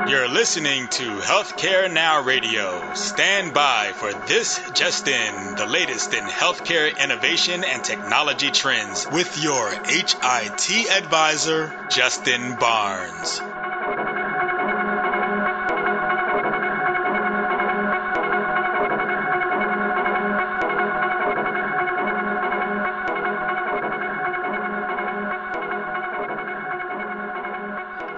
You're listening to Healthcare Now Radio. Stand by for This Just In, the latest in healthcare innovation and technology trends with your HIT advisor, Justin Barnes.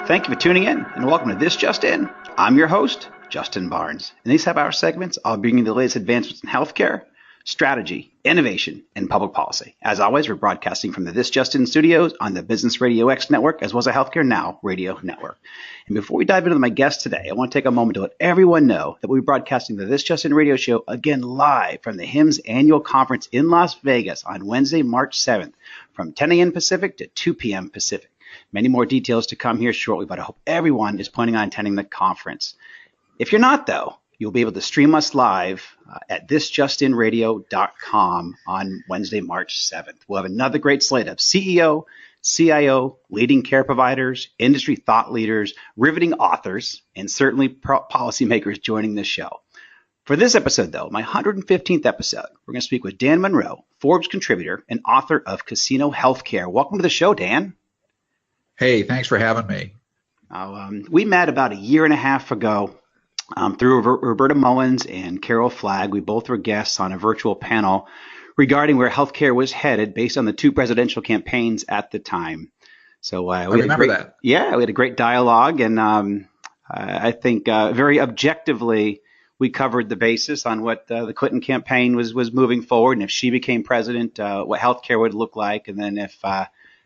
Thank you for tuning in and welcome to This Just In. I'm your host, Justin Barnes. In these half-hour segments, I'll bring you the latest advancements in healthcare, strategy, innovation, and public policy. As always, we're broadcasting from the This Just In studios on the Business Radio X network, as well as the Healthcare Now radio network. And before we dive into my guest today, I want to take a moment to let everyone know that we'll be broadcasting the This Just In radio show again live from the HIMSS annual conference in Las Vegas on Wednesday, March 7th from 10 a.m. Pacific to 2 p.m. Pacific. Many more details to come here shortly, but I hope everyone is planning on attending the conference. If you're not, though, you'll be able to stream us live at thisjustinradio.com on Wednesday, March 7th. We'll have another great slate of CEO, CIO, leading care providers, industry thought leaders, riveting authors, and certainly policymakers joining the show. For this episode, though, my 115th episode, we're going to speak with Dan Munro, Forbes contributor and author of Casino Healthcare. Welcome to the show, Dan. Hey, thanks for having me. We met about a year and a half ago through Roberta Mullins and Carol Flagg. We both were guests on a virtual panel regarding where healthcare was headed based on the two presidential campaigns at the time. So I remember that. Yeah, we had a great dialogue, and I think very objectively we covered the basis on what the Clinton campaign was moving forward, and if she became president, what healthcare would look like, and then if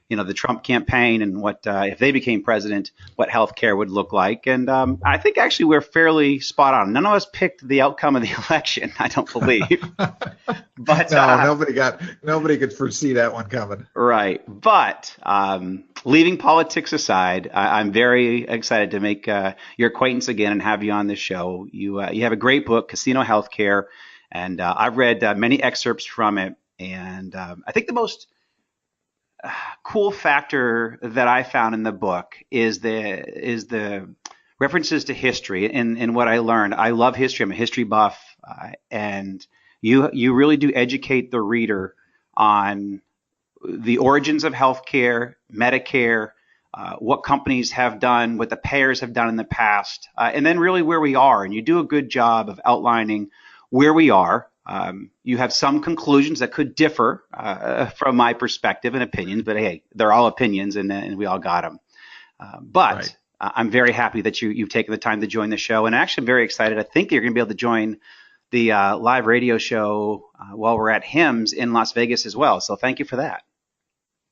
the Trump campaign and what if they became president, what healthcare would look like. And I think actually we're fairly spot on. None of us picked the outcome of the election, I don't believe. But no, nobody could foresee that one coming. Right. But leaving politics aside, I'm very excited to make your acquaintance again and have you on the show. You have a great book, Casino Healthcare, and I've read many excerpts from it. And I think the most cool factor that I found in the book is the references to history and what I learned. I love history. I'm a history buff, and you really do educate the reader on the origins of healthcare, Medicare, what companies have done, what the payers have done in the past, and then really where we are. And you do a good job of outlining where we are. You have some conclusions that could differ from my perspective and opinions, but hey, they're all opinions, and we all got them. But right. I'm very happy that you've taken the time to join the show, and actually I'm very excited. I think you're going to be able to join the live radio show while we're at HIMSS in Las Vegas as well. So thank you for that.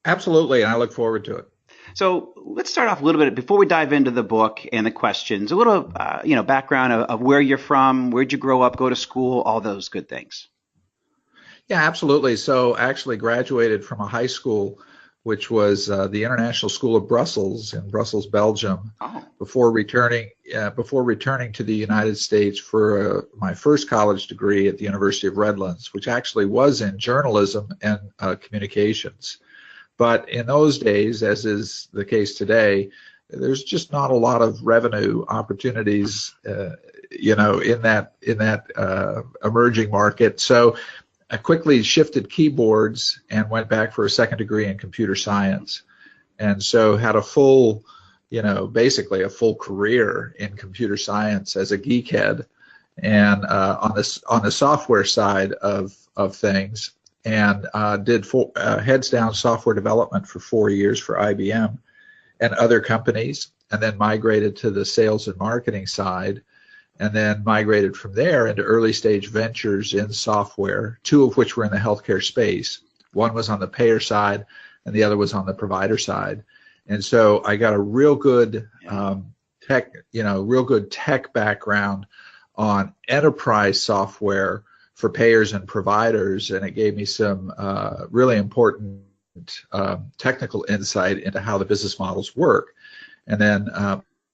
Absolutely, and I look forward to it. So let's start off a little bit before we dive into the book and the questions. A little, background of where you're from, where'd you grow up, go to school, all those good things. Yeah, absolutely. So I actually graduated from a high school, which was the International School of Brussels in Brussels, Belgium, before returning to the United States for my first college degree at the University of Redlands, which actually was in journalism and communications. But in those days, as is the case today, there's just not a lot of revenue opportunities, in that emerging market. So I quickly shifted keyboards and went back for a second degree in computer science, and so had a full, basically a full career in computer science as a geekhead, and on the software side of things. And did heads down software development for 4 years for IBM and other companies, and then migrated to the sales and marketing side, and then migrated from there into early stage ventures in software, two of which were in the healthcare space. One was on the payer side, and the other was on the provider side. And so I got a real good tech background on enterprise software for payers and providers, and it gave me some really important technical insight into how the business models work. And then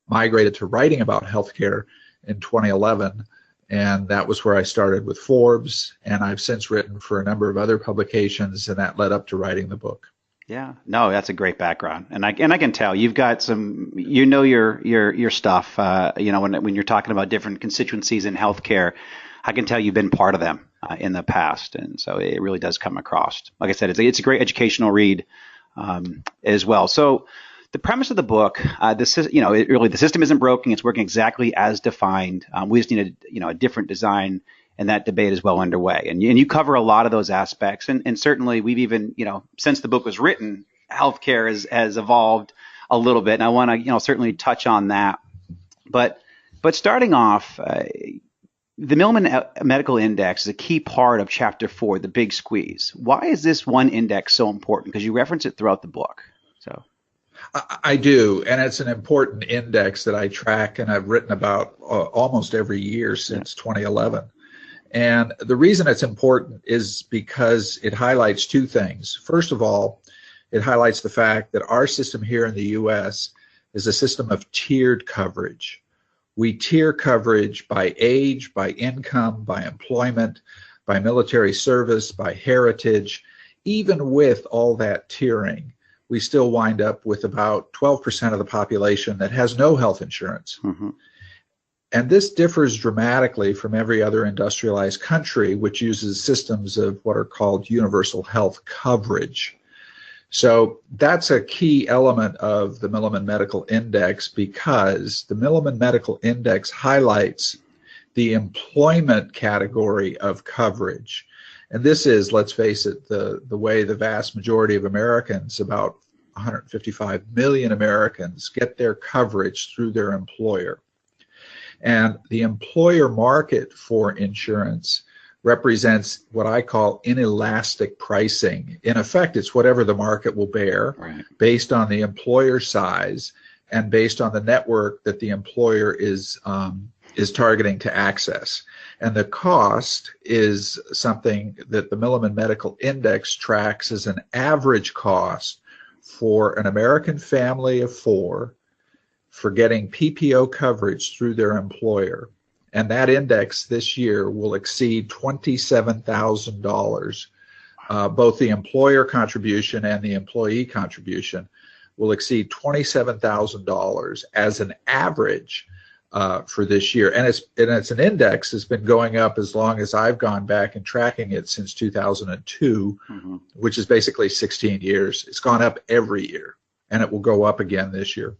migrated to writing about healthcare in 2011, and that was where I started with Forbes, and I've since written for a number of other publications, and that led up to writing the book. Yeah, no, that's a great background, and I can tell you've got some, your stuff. When you're talking about different constituencies in healthcare, I can tell you've been part of them in the past, and so it really does come across. Like I said, it's a great educational read as well. So the premise of the book, the system isn't broken; it's working exactly as defined. We just need a different design. And that debate is well underway. And you cover a lot of those aspects. And certainly we've even, since the book was written, healthcare has evolved a little bit. And I want to, certainly touch on that. But starting off, the Milliman Medical Index is a key part of Chapter 4, the big squeeze. Why is this one index so important? Because you reference it throughout the book. So I do, and it's an important index that I track and I've written about almost every year since 2011. And the reason it's important is because it highlights two things. First of all, it highlights the fact that our system here in the U.S. is a system of tiered coverage. We tier coverage by age, by income, by employment, by military service, by heritage. Even with all that tiering, we still wind up with about 12% of the population that has no health insurance. Mm-hmm. And this differs dramatically from every other industrialized country, which uses systems of what are called universal health coverage. So that's a key element of the Milliman Medical Index, because the Milliman Medical Index highlights the employment category of coverage. And this is, let's face it, the way the vast majority of Americans, about 155 million Americans, get their coverage through their employer. And the employer market for insurance represents what I call inelastic pricing. In effect, it's whatever the market will bear, right, based on the employer size and based on the network that the employer is targeting to access. And the cost is something that the Milliman Medical Index tracks as an average cost for an American family of 4 for getting PPO coverage through their employer. And that index this year will exceed $27,000. Both the employer contribution and the employee contribution will exceed $27,000 as an average for this year. And it's an index that's been going up as long as I've gone back and tracking it since 2002, mm-hmm. which is basically 16 years. It's gone up every year, and it will go up again this year.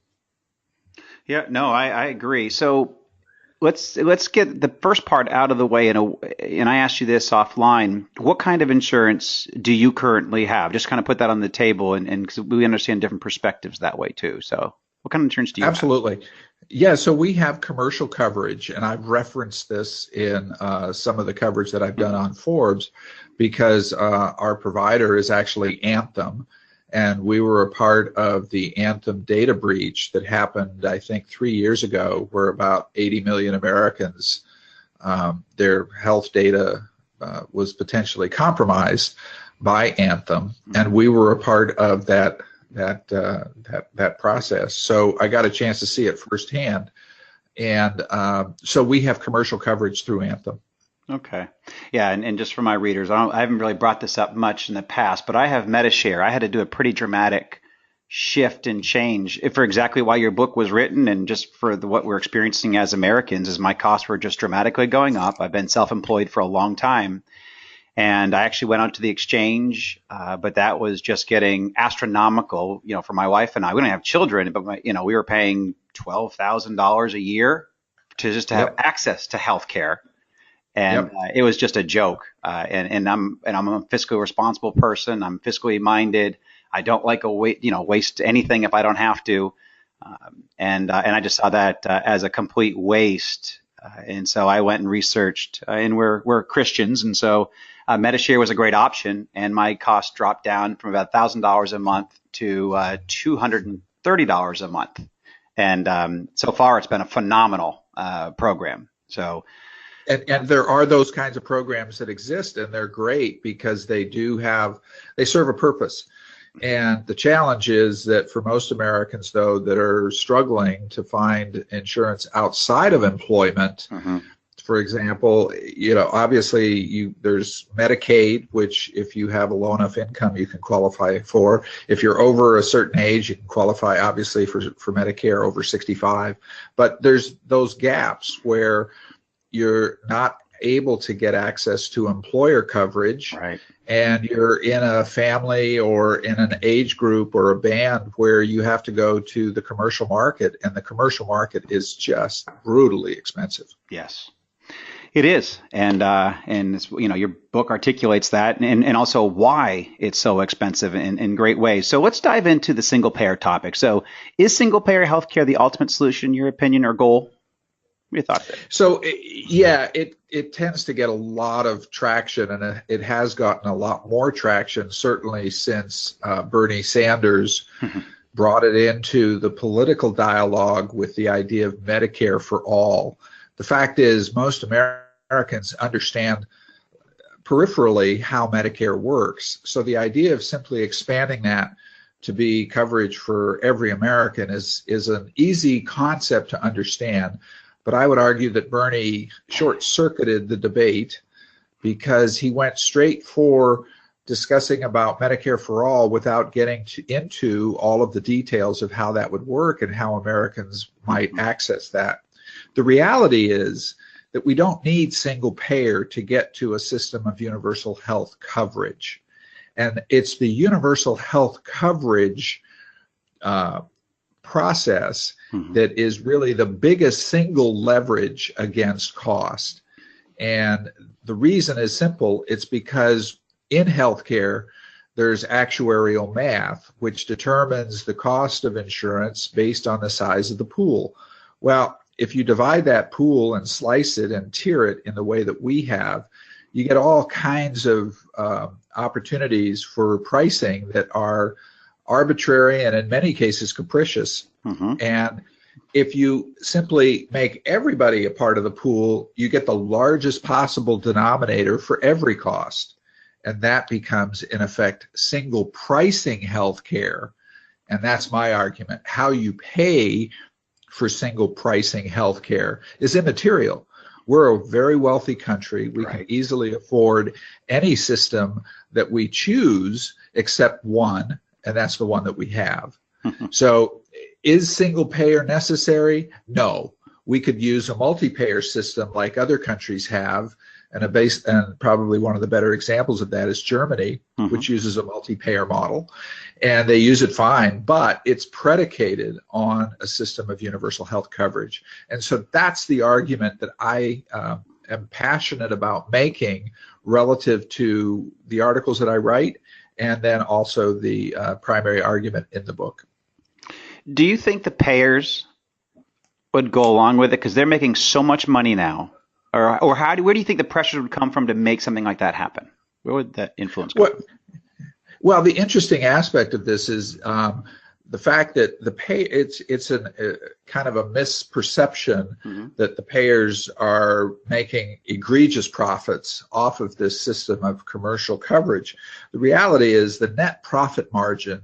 Yeah, no, I agree. So let's get the first part out of the way. And I asked you this offline. What kind of insurance do you currently have? Just kind of put that on the table, and because we understand different perspectives that way too. So what kind of insurance do you Absolutely. have? Yeah, so we have commercial coverage, and I've referenced this in some of the coverage that I've done on Forbes, because our provider is actually Anthem. And we were a part of the Anthem data breach that happened, I think, 3 years ago, where about 80 million Americans, their health data was potentially compromised by Anthem, and we were a part of that process. So I got a chance to see it firsthand, and so we have commercial coverage through Anthem. Okay. Yeah, and just for my readers, I haven't really brought this up much in the past, but I have MediShare. I had to do a pretty dramatic shift and change for exactly why your book was written, and just for what we're experiencing as Americans, is my costs were just dramatically going up. I've been self-employed for a long time, and I actually went out to the exchange, but that was just getting astronomical, for my wife and I. We don't have children, but we were paying $12,000 a year to have access to health care. And it was just a joke. And I'm a fiscally responsible person. I'm fiscally minded. I don't like waste anything if I don't have to. And I just saw that as a complete waste. And so I went and researched. And we're Christians, and so MediShare was a great option. And my cost dropped down from about $1,000 a month to $230 a month. And so far, it's been a phenomenal program. So. And there are those kinds of programs that exist, and they're great because they serve a purpose. And the challenge is that for most Americans, though, that are struggling to find insurance outside of employment, mm-hmm. For example, obviously there's Medicaid, which if you have a low enough income, you can qualify for. If you're over a certain age, you can qualify, obviously, for Medicare over 65. But there's those gaps where you're not able to get access to employer coverage, right, and you're in a family or in an age group or a band where you have to go to the commercial market, and the commercial market is just brutally expensive. Yes. It is, and it's, your book articulates that, and also why it's so expensive in great ways. So let's dive into the single payer topic. So, is single payer healthcare the ultimate solution, in your opinion, or goal? What are your thoughts there? So, yeah, it tends to get a lot of traction, and it has gotten a lot more traction, certainly since Bernie Sanders brought it into the political dialogue with the idea of Medicare for all. The fact is, most Americans understand peripherally how Medicare works. So the idea of simply expanding that to be coverage for every American is an easy concept to understand. But I would argue that Bernie short-circuited the debate because he went straight for discussing about Medicare for all without getting into all of the details of how that would work and how Americans might access that. The reality is that we don't need single payer to get to a system of universal health coverage. And it's the universal health coverage process that is really the biggest single leverage against cost. And the reason is simple. It's because in healthcare, there's actuarial math, which determines the cost of insurance based on the size of the pool. Well, if you divide that pool and slice it and tier it in the way that we have, you get all kinds of opportunities for pricing that are arbitrary and in many cases capricious. And if you simply make everybody a part of the pool, you get the largest possible denominator for every cost. And that becomes, in effect, single pricing healthcare. And that's my argument. How you pay for single pricing healthcare is immaterial. We're a very wealthy country. We can easily afford any system that we choose except one, and that's the one that we have. So is single payer necessary? No. We could use a multi-payer system like other countries have, and probably one of the better examples of that is Germany, which uses a multi-payer model, and they use it fine, but it's predicated on a system of universal health coverage. And so that's the argument that I am passionate about making relative to the articles that I write, and then also the primary argument in the book. Do you think the payers would go along with it because they're making so much money now? Or where do you think the pressures would come from to make something like that happen? Where would that influence come from? Well, the interesting aspect of this is the fact that it's a kind of a misperception that the payers are making egregious profits off of this system of commercial coverage. The reality is the net profit margin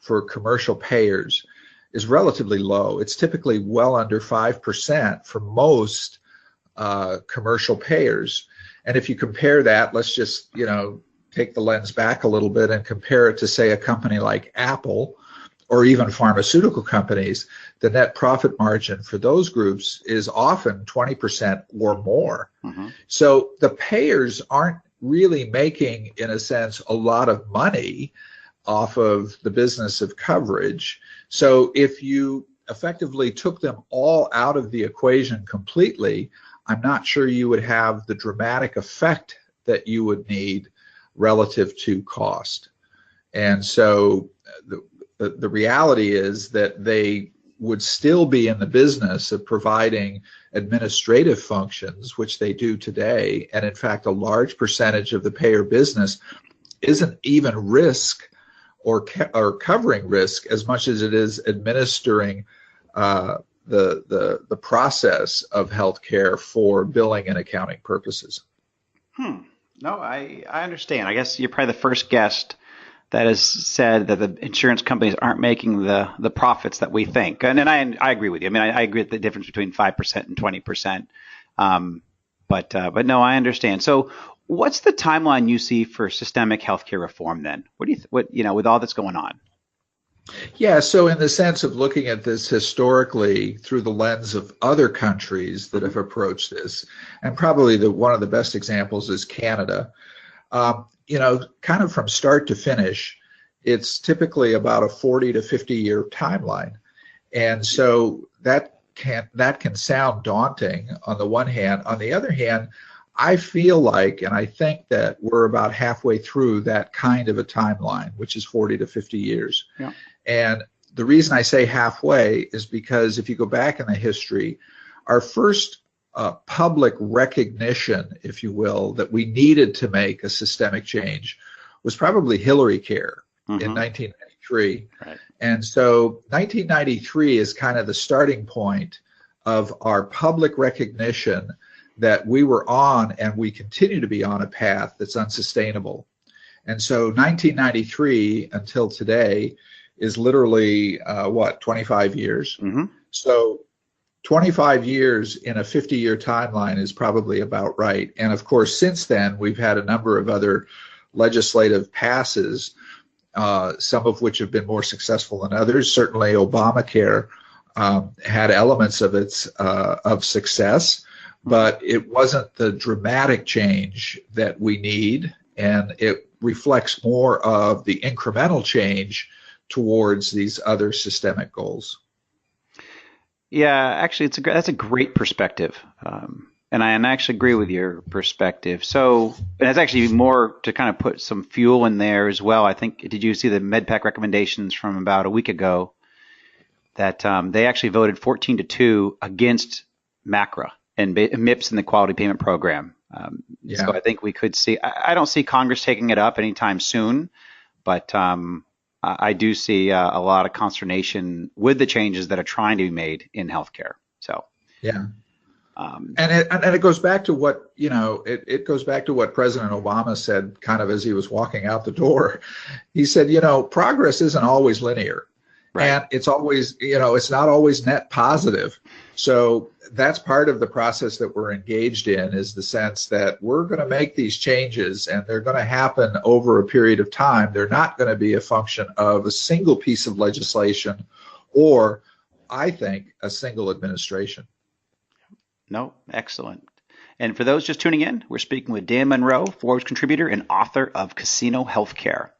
for commercial payers is relatively low. It's typically well under 5% for most commercial payers. And if you compare that, let's just, take the lens back a little bit and compare it to, say, a company like Apple or even pharmaceutical companies, the net profit margin for those groups is often 20% or more. So the payers aren't really making, in a sense, a lot of money off of the business of coverage. So if you effectively took them all out of the equation completely, I'm not sure you would have the dramatic effect that you would need relative to cost. And so the reality is that they would still be in the business of providing administrative functions, which they do today. And in fact, a large percentage of the payer business isn't even risk or covering risk as much as it is administering the process of healthcare for billing and accounting purposes. No, I understand. I guess you're probably the first guest that has said that the insurance companies aren't making the profits that we think. And I agree with you. I mean, I agree with the difference between 5% and 20%. But no, I understand. So what's the timeline you see for systemic healthcare reform then? What do you with all that's going on? Yeah, so in the sense of looking at this historically through the lens of other countries that have approached this, and probably one of the best examples is Canada. Kind of from start to finish, it's typically about a 40 to 50 year timeline. And so that can sound daunting on the one hand. On the other hand, I feel like, and I think that we're about halfway through that kind of a timeline, which is 40 to 50 years. Yeah. And the reason I say halfway is because if you go back in the history, our first public recognition, if you will, that we needed to make a systemic change was probably Hillary Care in 1993. Right. And so 1993 is kind of the starting point of our public recognition that we were on and we continue to be on a path that's unsustainable. And so 1993 until today is literally 25 years. Mm-hmm. So 25 years in a 50-year timeline is probably about right. And of course, since then, we've had a number of other legislative passes, some of which have been more successful than others. Certainly, Obamacare had elements of its of success, but it wasn't the dramatic change that we need, and it reflects more of the incremental change towards these other systemic goals. Yeah, actually, that's a great perspective, and I actually agree with your perspective. So that's actually more to kind of put some fuel in there as well. I think, did you see the MedPAC recommendations from about a week ago that they actually voted 14-2 against MACRA and MIPS in the Quality Payment Program? So I think we could see. I don't see Congress taking it up anytime soon, but I do see a lot of consternation with the changes that are trying to be made in healthcare. So yeah, and it goes back to what it goes back to what President Obama said, kind of as he was walking out the door. He said, progress isn't always linear, right. And it's always it's not always net positive. So that's part of the process that we're engaged in, is the sense that we're going to make these changes and they're going to happen over a period of time. They're not going to be a function of a single piece of legislation or, I think, a single administration. No, excellent. And for those just tuning in, we're speaking with Dan Munro, Forbes contributor and author of Casino Healthcare.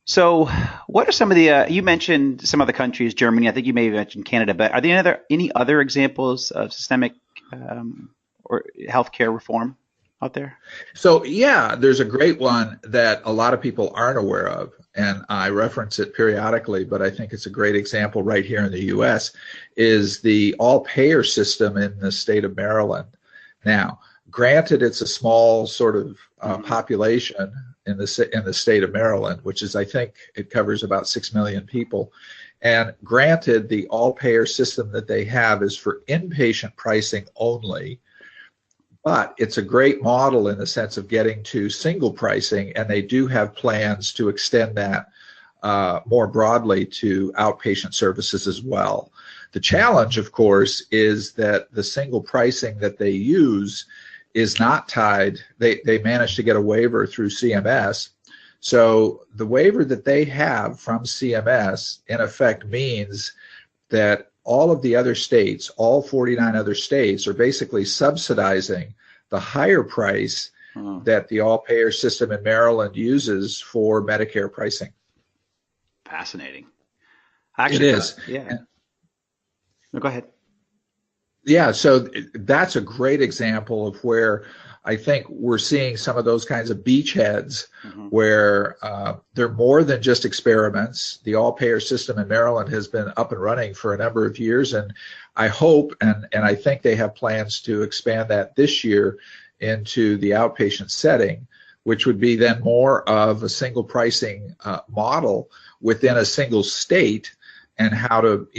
So what are some of the, you mentioned some other countries, Germany, I think you may have mentioned Canada, but are there any other examples of systemic or healthcare reform out there? So yeah, there's a great one that a lot of people aren't aware of, and I reference it periodically, but I think it's a great example right here in the U.S., is the all-payer system in the state of Maryland. Now, granted, it's a small sort of population in the state of Maryland, which is, I think, it covers about 6 million people. And granted, the all-payer system that they have is for inpatient pricing only, but it's a great model in the sense of getting to single pricing, and they do have plans to extend that more broadly to outpatient services as well. The challenge, of course, is that the single pricing that they use is not tied. They managed to get a waiver through CMS. So the waiver that they have from CMS, in effect, means that all of the other states, all 49 other states, are basically subsidizing the higher price that the all-payer system in Maryland uses for Medicare pricing. Fascinating. Actually, it is. Yeah. No, go ahead. Yeah, so that's a great example of where I think we're seeing some of those kinds of beachheads where they're more than just experiments. The all-payer system in Maryland has been up and running for a number of years, and I hope and I think they have plans to expand that this year into the outpatient setting, which would be then more of a single pricing model within a single state, and how to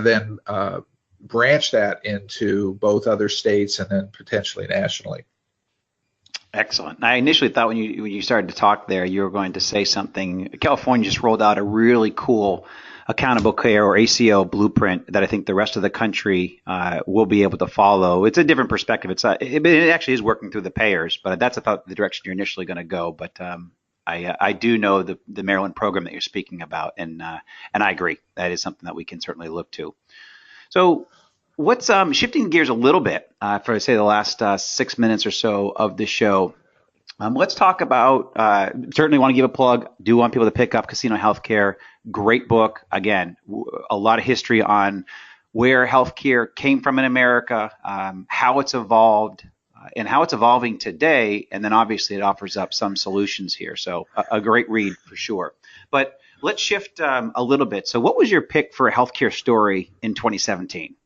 then branch that into both other states and then potentially nationally. Excellent. I initially thought when you started to talk there, you were going to say something. California just rolled out a really cool accountable care or ACO blueprint that I think the rest of the country will be able to follow. It's a different perspective. It actually is working through the payers, but that's about the direction you're initially going to go. But I do know the Maryland program that you're speaking about, and I agree that is something that we can certainly look to. So what's shifting gears a little bit for say the last 6 minutes or so of the show. Let's talk about, certainly want to give a plug, do want people to pick up Casino Healthcare. Great book. Again, a lot of history on where healthcare came from in America, how it's evolved, and how it's evolving today. And then obviously it offers up some solutions here. So a great read for sure. But let's shift a little bit. So what was your pick for a healthcare story in 2017?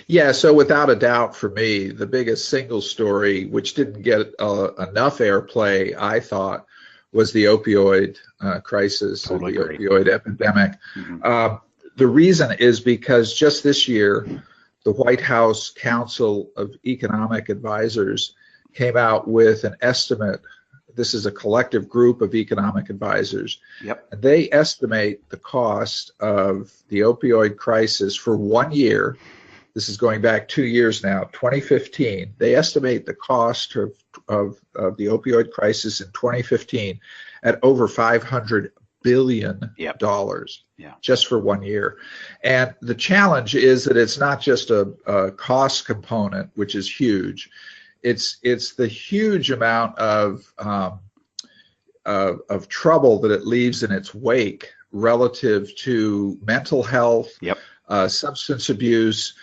Yeah, so without a doubt for me, the biggest single story, which didn't get enough airplay, I thought, was the opioid crisis, Totally the agree. opioid epidemic. Mm-hmm. The reason is because just this year, the White House Council of Economic Advisors came out with an estimate. This is a collective group of economic advisors. Yep. And they estimate the cost of the opioid crisis for 1 year. This is going back 2 years now, 2015. They estimate the cost of the opioid crisis in 2015 at over $500 billion just for 1 year. And the challenge is that it's not just a cost component, which is huge. It's the huge amount of trouble that it leaves in its wake relative to mental health, substance abuse,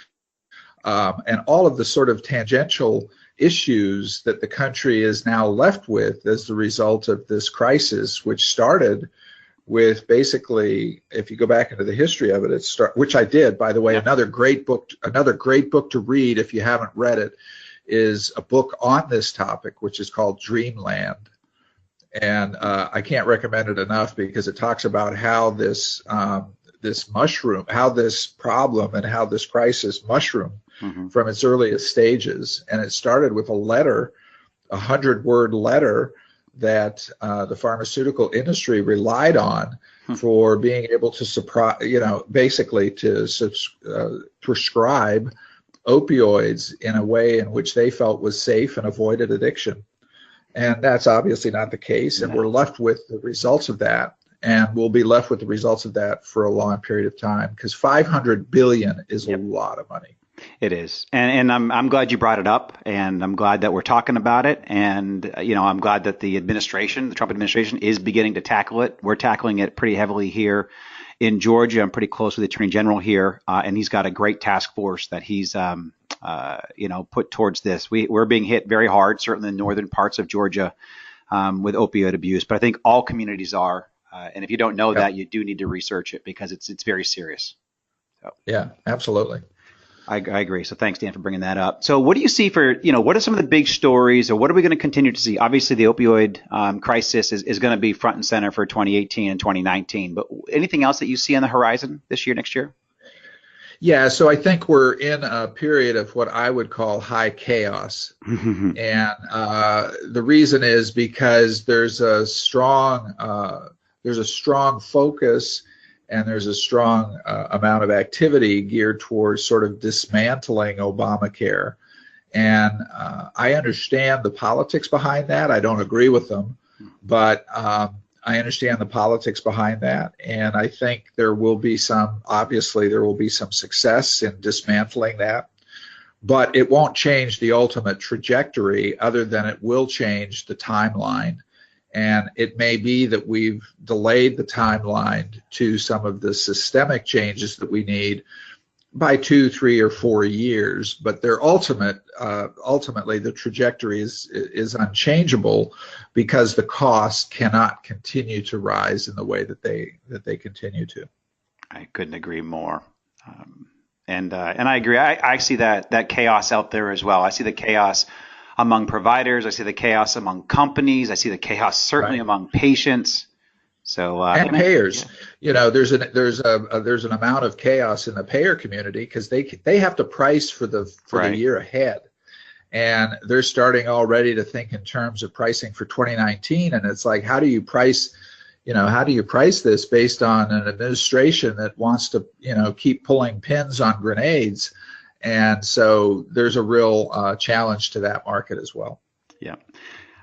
and all of the sort of tangential issues that the country is now left with as the result of this crisis, which started with basically, if you go back into the history of it, which I did, by the way. Another great book to read if you haven't read it is a book on this topic, which is called Dreamland. And I can't recommend it enough because it talks about how this mushroom, how this problem and how this crisis mushroomed from its earliest stages. And it started with a letter, a 100-word letter that the pharmaceutical industry relied on for being able to basically to prescribe opioids in a way in which they felt was safe and avoided addiction. And that's obviously not the case. And we're left with the results of that. And we'll be left with the results of that for a long period of time, because $500 billion is a lot of money. It is. And I'm glad you brought it up, and I'm glad that we're talking about it. And, I'm glad that the Trump administration is beginning to tackle it. We're tackling it pretty heavily here in Georgia. I'm pretty close with the Attorney General here, and he's got a great task force that he's, put towards this. We're being hit very hard, certainly in the northern parts of Georgia, with opioid abuse. But I think all communities are. And if you don't know that, you do need to research it because it's very serious. So. Yeah, absolutely. I agree. So thanks, Dan, for bringing that up. So what do you see for, what are some of the big stories, or what are we going to continue to see? Obviously, the opioid crisis is going to be front and center for 2018 and 2019. But anything else that you see on the horizon this year, next year? Yeah, so I think we're in a period of what I would call high chaos. And the reason is because there's a strong focus and there's a strong amount of activity geared towards sort of dismantling Obamacare. And I understand the politics behind that. I don't agree with them, but I understand the politics behind that. And I think there will be some success in dismantling that. But it won't change the ultimate trajectory, other than it will change the timeline. And it may be that we've delayed the timeline to some of the systemic changes that we need by 2, 3, or 4 years. But their ultimately the trajectory is unchangeable, because the cost cannot continue to rise in the way that they continue to. I couldn't agree more. And I agree. I see that chaos out there as well. I see the chaos among providers. I see the chaos among companies. I see the chaos certainly among patients. So and payers. Yeah. There's an amount of chaos in the payer community, because they have to price for the year ahead, and they're starting already to think in terms of pricing for 2019. And it's like, how do you price how do you price this based on an administration that wants to, keep pulling pins on grenades? And so there's a real challenge to that market as well. Yeah.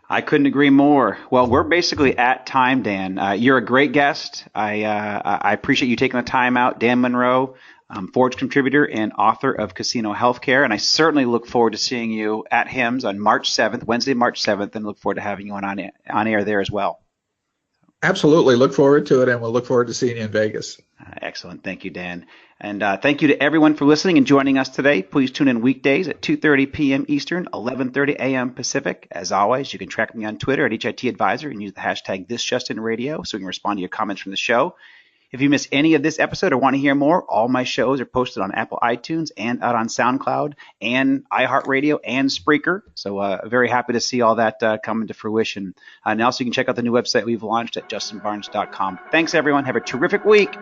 I couldn't agree more. Well, we're basically at time, Dan. You're a great guest. I appreciate you taking the time out. Dan Munro, Forbes contributor and author of Casino Healthcare. And I certainly look forward to seeing you at HIMSS on March 7th, Wednesday, March 7th, and look forward to having you on air there as well. Absolutely. Look forward to it, and we'll look forward to seeing you in Vegas. Excellent. Thank you, Dan. And thank you to everyone for listening and joining us today. Please tune in weekdays at 2:30 p.m. Eastern, 11:30 a.m. Pacific. As always, you can track me on Twitter at HIT Advisor and use the hashtag ThisJustinRadio so we can respond to your comments from the show. If you missed any of this episode or want to hear more, all my shows are posted on Apple iTunes and out on SoundCloud and iHeartRadio and Spreaker. So very happy to see all that come into fruition. And also you can check out the new website we've launched at justinbarnes.com. Thanks, everyone. Have a terrific week.